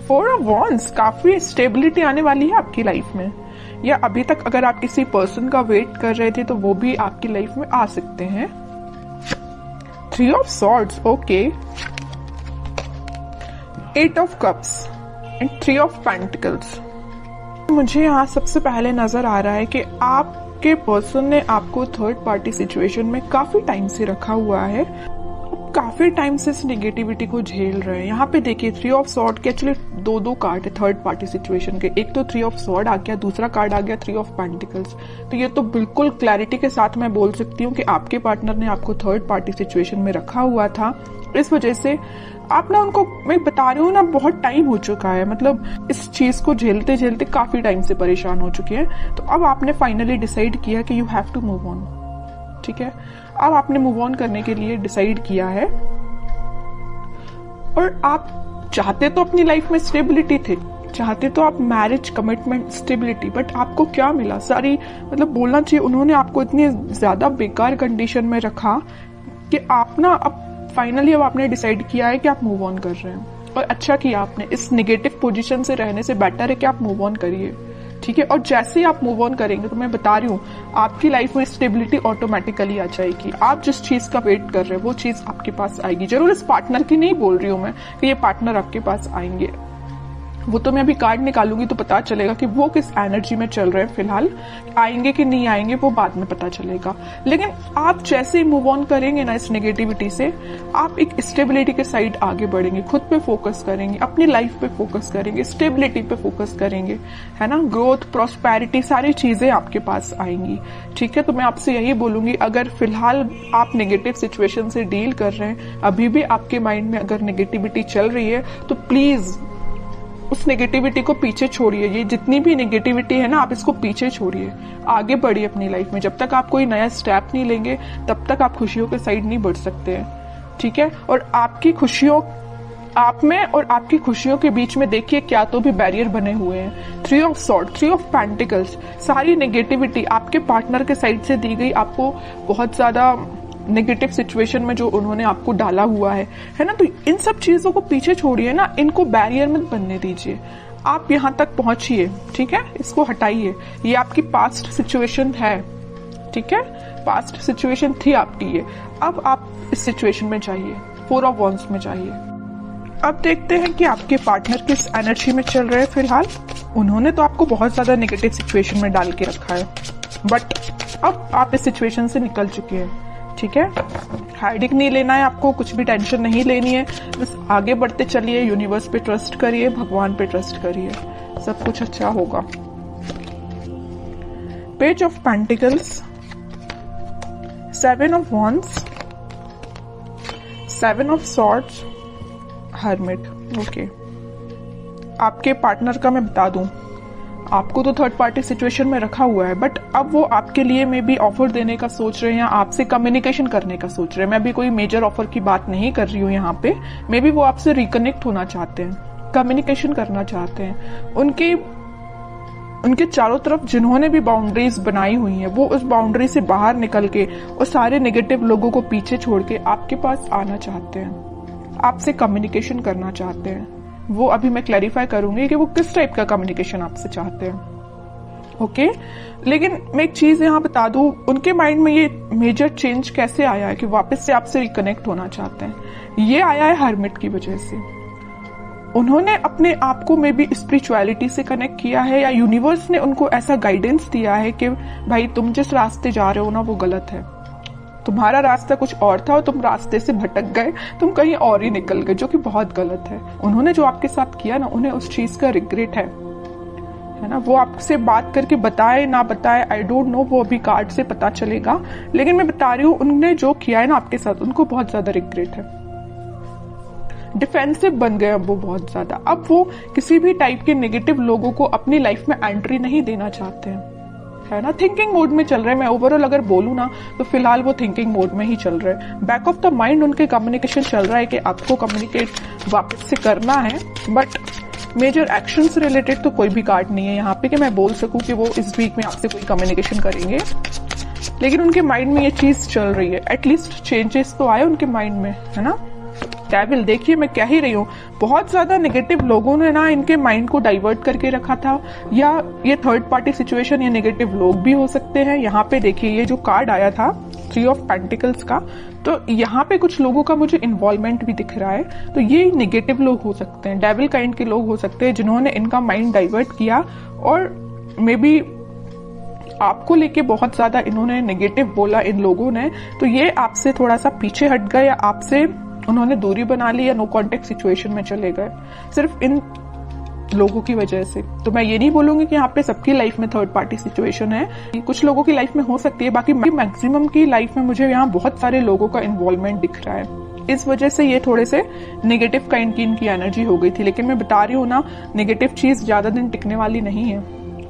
4 of wands, काफी stability आने वाली है आपकी लाइफ में, या अभी तक अगर आप किसी पर्सन का वेट कर रहे थे तो वो भी आपकी लाइफ में आ सकते हैं। 3 of swords, okay. 8 of cups and 3 of pentacles. मुझे यहाँ सबसे पहले नजर आ रहा है कि आपके पर्सन ने आपको थर्ड पार्टी सिचुएशन में काफी टाइम से रखा हुआ है, काफी टाइम से इस नेगेटिविटी को झेल रहे हैं। यहाँ पे देखिए 3 ऑफ सॉर्ड के एक्चुअली दो कार्ड है थर्ड पार्टी सिचुएशन के, एक तो 3 ऑफ सॉर्ड आ गया, दूसरा कार्ड आ गया 3 ऑफ पेंटिकल्स। तो ये तो बिल्कुल क्लैरिटी के साथ मैं बोल सकती हूँ कि आपके पार्टनर ने आपको थर्ड पार्टी सिचुएशन में रखा हुआ था। इस वजह से आप ना उनको, मैं बता रही हूँ ना, बहुत टाइम हो चुका है, मतलब इस चीज को झेलते झेलते काफी टाइम से परेशान हो चुके हैं। तो अब आपने फाइनली डिसाइड किया कि you have to move on, ठीक है। अब आपने मूव ऑन करने के लिए डिसाइड किया है, और आप चाहते तो अपनी लाइफ में स्टेबिलिटी थे, चाहते तो आप मैरिज, कमिटमेंट, स्टेबिलिटी, बट आपको क्या मिला? सारी, मतलब बोलना चाहिए उन्होंने आपको इतनी ज्यादा बेकार कंडीशन में रखा कि आप ना अब फाइनली अब आपने डिसाइड किया है कि आप मूव ऑन कर रहे हैं। और अच्छा किया आपने, इस नेगेटिव पोजीशन से रहने से बेटर है कि आप मूव ऑन करिए, ठीक है। और जैसे ही आप मूव ऑन करेंगे तो मैं बता रही हूँ आपकी लाइफ में स्टेबिलिटी ऑटोमेटिकली आ जाएगी। आप जिस चीज का वेट कर रहे हैं वो चीज आपके पास आएगी। जरूर इस पार्टनर की नहीं बोल रही हूँ मैं कि ये पार्टनर आपके पास आएंगे, वो तो मैं अभी कार्ड निकालूंगी तो पता चलेगा कि वो किस एनर्जी में चल रहे हैं फिलहाल, आएंगे कि नहीं आएंगे वो बाद में पता चलेगा। लेकिन आप जैसे ही मूव ऑन करेंगे ना इस नेगेटिविटी से, आप एक स्टेबिलिटी के साइड आगे बढ़ेंगे, खुद पे फोकस करेंगे, अपनी लाइफ पे फोकस करेंगे, स्टेबिलिटी पे फोकस करेंगे, है ना। ग्रोथ, प्रॉस्पेरिटी, सारी चीजें आपके पास आएंगी, ठीक है। तो मैं आपसे यही बोलूंगी, अगर फिलहाल आप नेगेटिव सिचुएशन से डील कर रहे हैं, अभी भी आपके माइंड में अगर नेगेटिविटी चल रही है, तो प्लीज उस नेगेटिविटी को पीछे छोड़िए। ये जितनी भी नेगेटिविटी है ना, आप इसको पीछे छोड़िए, आगे बढ़िए अपनी लाइफ में। जब तक आप कोई नया स्टेप नहीं लेंगे तब तक आप खुशियों के साइड नहीं बढ़ सकते हैं, ठीक है। और आपकी खुशियों, आप में और आपकी खुशियों के बीच में देखिए क्या तो भी बैरियर बने हुए हैं। 3 ऑफ सॉर्ड, 3 ऑफ पेंटिकल्स, सारी नेगेटिविटी आपके पार्टनर के साइड से दी गई, आपको बहुत ज्यादा नेगेटिव सिचुएशन में जो उन्होंने आपको डाला हुआ है ना। तो इन सब चीजों को पीछे छोड़िए ना, इनको बैरियर मत बनने दीजिए, आप यहाँ तक पहुंचिए, ठीक है। इसको हटाइए, ये आपकी पास्ट सिचुएशन है, ठीक है, पास्ट सिचुएशन थी आपकी ये। अब आप इस सिचुएशन में जाइए, 4 ऑफ वॉन्ड्स में जाइए। अब देखते हैं कि आपके पार्टनर किस एनर्जी में चल रहे हैं फिलहाल। उन्होंने तो आपको बहुत ज्यादा नेगेटिव सिचुएशन में डाल के रखा है, बट अब आप इस सिचुएशन से निकल चुके हैं, ठीक है। हाइडिंग नहीं लेना है आपको, कुछ भी टेंशन नहीं लेनी है, बस आगे बढ़ते चलिए, यूनिवर्स पे ट्रस्ट करिए, भगवान पे ट्रस्ट करिए, सब कुछ अच्छा होगा। Page of pentacles, 7 of wands, 7 of swords, hermit, okay. आपके पार्टनर का मैं बता दूं, आपको तो थर्ड पार्टी सिचुएशन में रखा हुआ है, बट अब वो आपके लिए मे बी ऑफर देने का सोच रहे हैं या आपसे कम्युनिकेशन करने का सोच रहे हैं। मैं अभी कोई मेजर ऑफर की बात नहीं कर रही हूँ यहाँ पे, मे बी वो आपसे रिकनेक्ट होना चाहते हैं, कम्युनिकेशन करना चाहते हैं। उनके चारों तरफ जिन्होंने भी बाउंड्रीज बनाई हुई हैं, वो उस बाउंड्री से बाहर निकल के और सारे नेगेटिव लोगों को पीछे छोड़ के आपके पास आना चाहते हैं, आपसे कम्युनिकेशन करना चाहते हैं। वो अभी मैं क्लैरिफाई करूंगी कि वो किस टाइप का कम्युनिकेशन आपसे चाहते हैं, ओके। लेकिन मैं एक चीज यहाँ बता दूं, उनके माइंड में ये मेजर चेंज कैसे आया है कि वापस से आपसे रिकनेक्ट होना चाहते हैं, ये आया है हर्मिट की वजह से। उन्होंने अपने आप को में भी स्पिरिचुअलिटी से कनेक्ट किया है, या यूनिवर्स ने उनको ऐसा गाइडेंस दिया है कि भाई तुम जिस रास्ते जा रहे हो ना वो गलत है, तुम्हारा रास्ता कुछ और था और तुम रास्ते से भटक गए, तुम कहीं और ही निकल गए, जो कि बहुत गलत है। उन्होंने जो आपके साथ किया ना, उन्हें उस चीज का रिग्रेट है ना। वो आपसे बात करके बताए ना बताए, आई डोंट नो, वो अभी कार्ड से पता चलेगा। लेकिन मैं बता रही हूँ, उन्होंने जो किया है ना आपके साथ, उनको बहुत ज्यादा रिग्रेट है। डिफेंसिव बन गए अब वो बहुत ज्यादा। अब वो किसी भी टाइप के नेगेटिव लोगों को अपनी लाइफ में एंट्री नहीं देना चाहते हैं, है ना। थिंकिंग मोड में चल रहे हैं। मैं ओवरऑल अगर बोलूँ ना तो फिलहाल वो थिंकिंग मोड में ही चल रहे हैं। बैक ऑफ द माइंड उनके कम्युनिकेशन चल रहा है कि आपको कम्युनिकेट वापस से करना है, बट मेजर एक्शन से रिलेटेड तो कोई भी कार्ड नहीं है यहाँ पे कि मैं बोल सकूं कि वो इस वीक में आपसे कोई कम्युनिकेशन करेंगे। लेकिन उनके माइंड में ये चीज चल रही है, एटलीस्ट चेंजेस तो आए उनके माइंड में, है ना। डेविल, देखिए मैं कह ही रही हूँ, बहुत ज्यादा नेगेटिव लोगों ने ना इनके माइंड को डाइवर्ट करके रखा था, या ये थर्ड पार्टी सिचुएशन या नेगेटिव लोग भी हो सकते हैं। यहाँ पे देखिए ये जो कार्ड आया था 3 ऑफ पेंटिकल्स का, तो यहाँ पे कुछ लोगों का मुझे इन्वॉल्वमेंट भी दिख रहा है। तो ये नेगेटिव लोग हो सकते हैं, डेविल काइंड के लोग हो सकते हैं जिन्होंने इनका माइंड डाइवर्ट किया, और मे बी आपको लेके बहुत ज्यादा इन्होंने नेगेटिव बोला इन लोगों ने, तो ये आपसे थोड़ा सा पीछे हट गए, या आपसे उन्होंने दूरी बना ली, या नो कॉन्टेक्ट सिचुएशन में चले गए सिर्फ इन लोगों की वजह से। तो मैं ये नहीं बोलूंगी कि यहाँ पे सबकी लाइफ में थर्ड पार्टी सिचुएशन है, कुछ लोगों की लाइफ में हो सकती है, बाकी मैक्सिमम की लाइफ में मुझे यहाँ बहुत सारे लोगों का इन्वॉल्वमेंट दिख रहा है। इस वजह से ये थोड़े से नेगेटिव काइंड की इनकी एनर्जी हो गई थी। लेकिन मैं बता रही हूँ ना, नेगेटिव चीज ज्यादा दिन टिकने वाली नहीं है।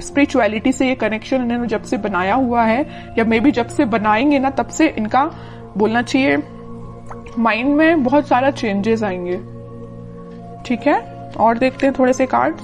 स्पिरिचुअलिटी से ये कनेक्शन इन्होंने जब से बनाया हुआ है, या मे बी जब से बनाएंगे ना, तब से इनका बोलना चाहिए माइंड में बहुत सारा चेंजेस आएंगे। ठीक है, और देखते हैं थोड़े से cards.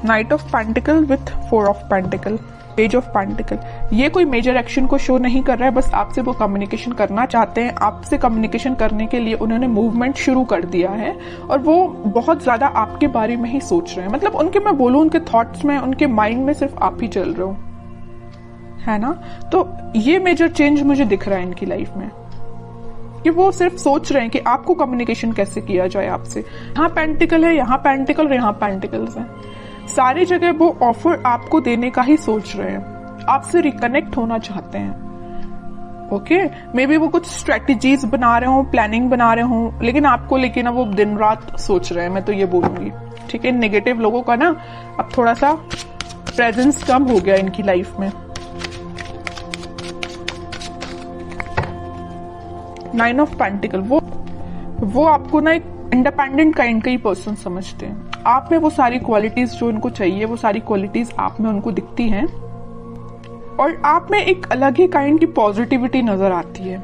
Night of pentacle with 4 of pentacle, page of pentacle. ये कोई मेजर एक्शन को शो नहीं कर रहा है, बस आपसे वो कम्युनिकेशन करना चाहते हैं। आपसे कम्युनिकेशन करने के लिए उन्होंने मूवमेंट शुरू कर दिया है, और वो बहुत ज्यादा आपके बारे में ही सोच रहे हैं। मतलब उनके, मैं बोलूं, उनके थॉट्स में, उनके माइंड में सिर्फ आप ही चल रहे हो, है ना। तो ये मेजर चेंज मुझे दिख रहा है इनकी लाइफ में, कि वो सिर्फ सोच रहे हैं कि आपको कम्युनिकेशन कैसे किया जाए आपसे। यहाँ पेंटिकल है, यहाँ पेंटिकल और यहाँ पेंटिकल्स है, सारी जगह वो ऑफर आपको देने का ही सोच रहे हैं, आपसे रिकनेक्ट होना चाहते हैं। ओके, मे बी वो कुछ स्ट्रेटेजीज बना रहे हो, प्लानिंग बना रहे हो, लेकिन आपको लेके ना वो दिन रात सोच रहे हैं, मैं तो ये बोलूंगी। ठीक है, नेगेटिव लोगों का ना अब थोड़ा सा प्रेजेंस कम हो गया इनकी लाइफ में। 9 ऑफ पेंटिकल, वो आपको ना एक इंडिपेंडेंट काइंड का ही पर्सन समझते हैं। आप में वो सारी क्वालिटीज जो उनको चाहिए, वो सारी क्वालिटीज आप में उनको दिखती हैं, और आप में एक अलग ही काइंड की पॉजिटिविटी नजर आती है,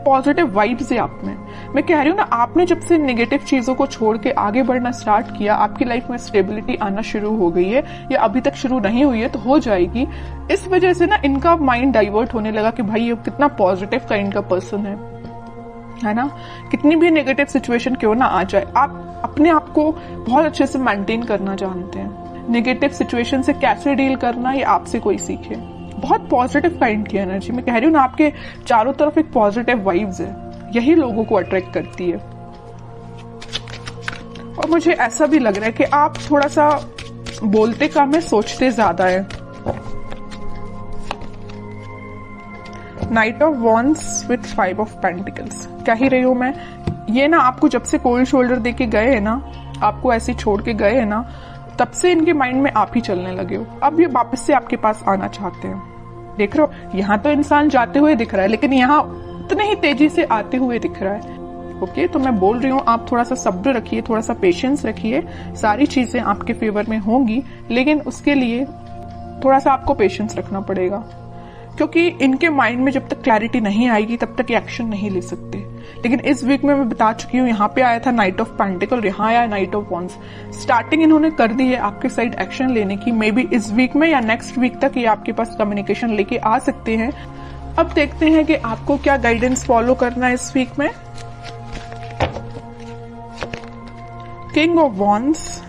पॉजिटिव वाइब्स है आप में। मैं कह रही हूँ ना, आपने जब से नेगेटिव चीजों को छोड़ के आगे बढ़ना स्टार्ट किया, आपकी लाइफ में स्टेबिलिटी आना शुरू हो गई है, या अभी तक शुरू नहीं हुई है तो हो जाएगी। इस वजह से ना इनका माइंड डाइवर्ट होने लगा कि भाई ये कितना पॉजिटिव काइंड का पर्सन है ना। कितनी भी नेगेटिव सिचुएशन क्यों ना आ जाए, आप अपने आप को बहुत अच्छे से मेंटेन करना जानते हैं। नेगेटिव सिचुएशन से कैसे डील करना, ये आपसे कोई सीखे। बहुत पॉजिटिव काइंड की एनर्जी, मैं कह रही हूँ ना, आपके चारों तरफ एक पॉजिटिव वाइब्स है, यही लोगों को अट्रैक्ट करती है। और मुझे ऐसा भी लग रहा है कि आप थोड़ा सा बोलते कम है, सोचते ज्यादा है। Night of wands with 5 of pentacles, कह ही रही हूं मैं, ये ना आपको जब से कोल्ड शोल्डर देके गए हैं ना, आपको ऐसे छोड़ के गए हैं ना, तब से इनके माइंड में आप ही चलने लगे हो। अब ये वापस से आपके पास आना चाहते हैं। देख रहे हो, यहाँ तो इंसान जाते हुए दिख रहा है, लेकिन यहाँ उतने ही तेजी से आते हुए दिख रहा है। ओके, तो मैं बोल रही हूँ, आप थोड़ा सा सब्र रखिए, थोड़ा सा पेशेंस रखिए, सारी चीजें आपके फेवर में होंगी, लेकिन उसके लिए थोड़ा सा आपको पेशेंस रखना पड़ेगा, क्योंकि इनके माइंड में जब तक क्लैरिटी नहीं आएगी तब तक ये एक्शन नहीं ले सकते। लेकिन इस वीक में मैं बता चुकी हूँ, यहाँ पे आया था नाइट ऑफ पेंटिकल, यहाँ आया नाइट ऑफ वॉन्ड्स। स्टार्टिंग इन्होंने कर दी है आपके साइड एक्शन लेने की। मे बी इस वीक में या नेक्स्ट वीक तक ये आपके पास कम्युनिकेशन लेके आ सकते हैं। अब देखते हैं कि आपको क्या गाइडेंस फॉलो करना है इस वीक में। King of wands,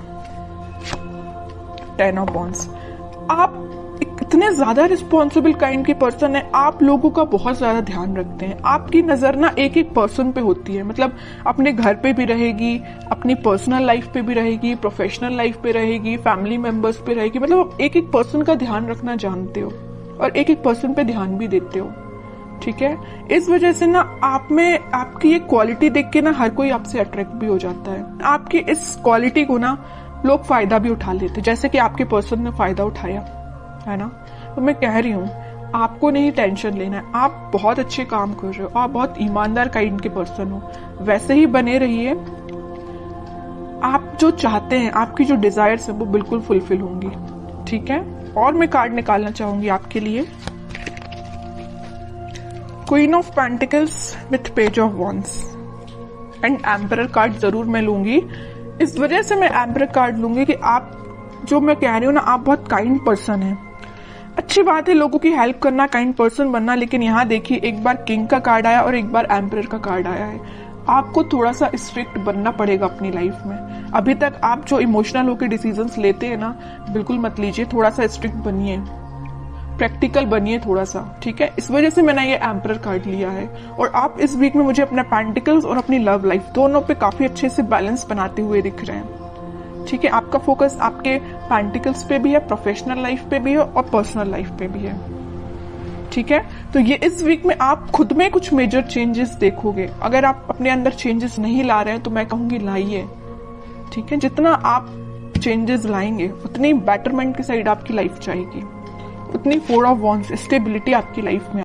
10 of wands. आप इतने ज्यादा रिस्पॉन्सिबल काइंड के पर्सन है, आप लोगों का बहुत ज्यादा ध्यान रखते हैं। आपकी नजर ना एक एक पर्सन पे होती है, मतलब अपने घर पे भी रहेगी, अपनी पर्सनल लाइफ पे भी रहेगी, प्रोफेशनल लाइफ पे रहेगी, फैमिली मेंबर्स पे रहेगी। मतलब एक एक पर्सन का ध्यान रखना जानते हो, और एक एक पर्सन पे ध्यान भी देते हो। ठीक है, इस वजह से ना आप में आपकी ये क्वालिटी देख के ना हर कोई आपसे अट्रैक्ट भी हो जाता है। आपकी इस क्वालिटी को ना लोग फायदा भी उठा लेते, जैसे कि आपके पर्सन ने फायदा उठाया है ना। तो मैं कह रही हूँ, आपको नहीं टेंशन लेना है, आप बहुत अच्छे काम कर रहे हो, आप बहुत ईमानदार काइंड के पर्सन हो, वैसे ही बने रहिए। आप जो चाहते हैं, आपकी जो डिजायर्स है वो बिल्कुल फुलफिल होंगी। ठीक है, और मैं कार्ड निकालना चाहूंगी आपके लिए, queen of pentacles with page of wands and emperor card जरूर मैं लूंगी। इस वजह से मैं एम्परर कार्ड लूंगी कि आप, जो मैं कह रही हूँ ना, आप बहुत काइंड पर्सन है, अच्छी बात है लोगों की हेल्प करना, काइंड पर्सन बनना, लेकिन यहाँ देखिए एक बार किंग का कार्ड आया और एक बार एम्परर का कार्ड आया है। आपको थोड़ा सा स्ट्रिक्ट बनना पड़ेगा अपनी लाइफ में। अभी तक आप जो इमोशनल होकर डिसीजंस लेते हैं ना, बिल्कुल मत लीजिए, थोड़ा सा स्ट्रिक्ट बनिए, प्रैक्टिकल बनिए थोड़ा सा, ठीक है। इस वजह से मैंने ये एम्परर कार्ड लिया है। और आप इस वीक में मुझे अपने पेंटिकल्स और अपनी लव लाइफ दोनों पे काफी अच्छे से बैलेंस बनाते हुए दिख रहे हैं, ठीक है। आपका फोकस आपके पेंटिकल्स पे भी है, प्रोफेशनल लाइफ पे भी है और पर्सनल लाइफ पे भी है, ठीक है। तो ये इस वीक में आप खुद में कुछ मेजर चेंजेस देखोगे। अगर आप अपने अंदर चेंजेस नहीं ला रहे हैं तो मैं कहूंगी लाइए, ठीक है। जितना आप चेंजेस लाएंगे उतनी बेटरमेंट की साइड आपकी लाइफ जाएगी, उतनी 4 ऑफ वॉन्ड्स स्टेबिलिटी आपकी लाइफ में